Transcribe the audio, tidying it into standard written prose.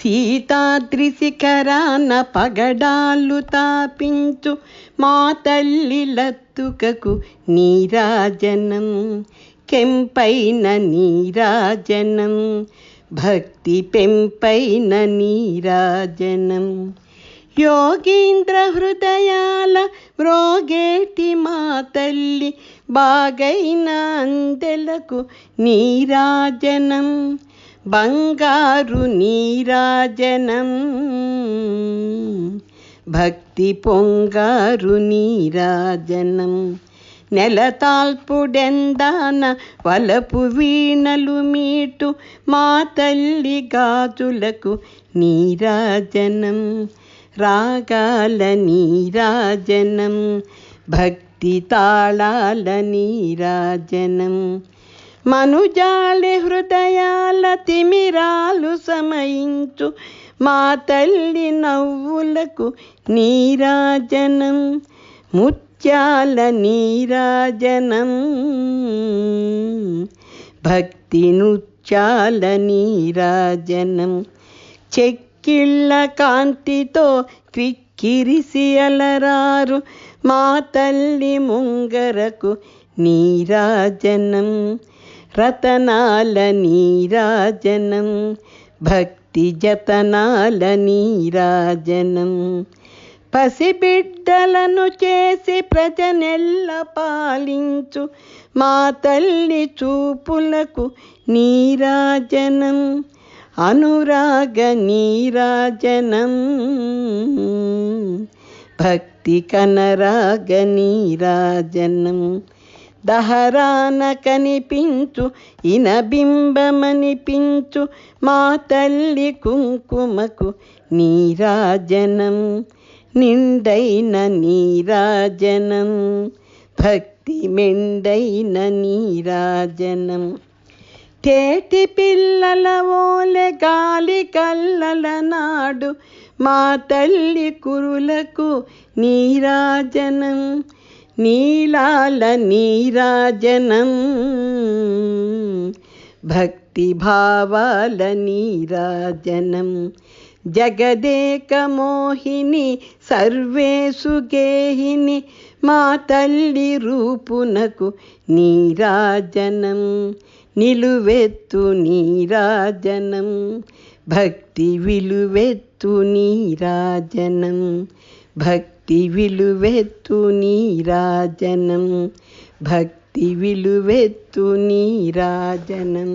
సీతాద్రి శిఖరాన పగడాలు తాపించు మా తల్లి లత్తుకకు నీరాజనం, కెంపైన నీరాజనం, భక్తి పెంపైన నీరాజనం. యోగీంద్ర హృదయాల మ్రోగేటి మా తల్లి బాగైన అందెలకు నీరాజనం, బంగారు నీరాజనం, భక్తి పొంగారు నీరాజనం. నెలతాల్పుడెందాన వలపు వీణలు మీటు మా తల్లి గాజులకు నీరాజనం, రాగాల నీరాజనం, భక్తి తాళాల నీరాజనం. మనుజాలి హృదయాల తిమిరాలు సమయించు మా తల్లి నవ్వులకు నీరాజనం, ముత్యాల నీరాజనం, భక్తి నృత్యాల నీరాజనం. చెక్కిళ్ళ కాంతితో క్రిక్కిరిసి అలరారు మా తల్లి ముంగరకు నీరాజనం, రతనాల నీరాజనం, భక్తి జతనాల నీరాజనం. పసిబిడ్డలను చేసి ప్రజనెల్ల పాలించు మా తల్లి చూపులకు నీరాజనం, అనురాగ నీరాజనం, భక్తి కనరాగ నీరాజనం. దహరాన కనిపించు ఇనబింబమనిపించు మా తల్లి కుంకుమకు నీరాజనం, నిండైన నీరాజనం, భక్తి మెండైన నీరాజనం. తేటి పిల్లల ఓలె గాలి కల్లల నాడు మా తల్లి కురులకు నీరాజనం, నీలాల నీరాజనం, భక్తి భావాల నీరాజనం. జగదేక మోహిని సర్వేషు గేహిని మా తల్లి రూపునకు నీరాజనం, నిలువెత్తు నీరాజనం, భక్తి విలువెత్తు నీరాజనం, భక్తి విలువెత్తు నీరాజనం, భక్తి విలువెత్తు నీరాజనం.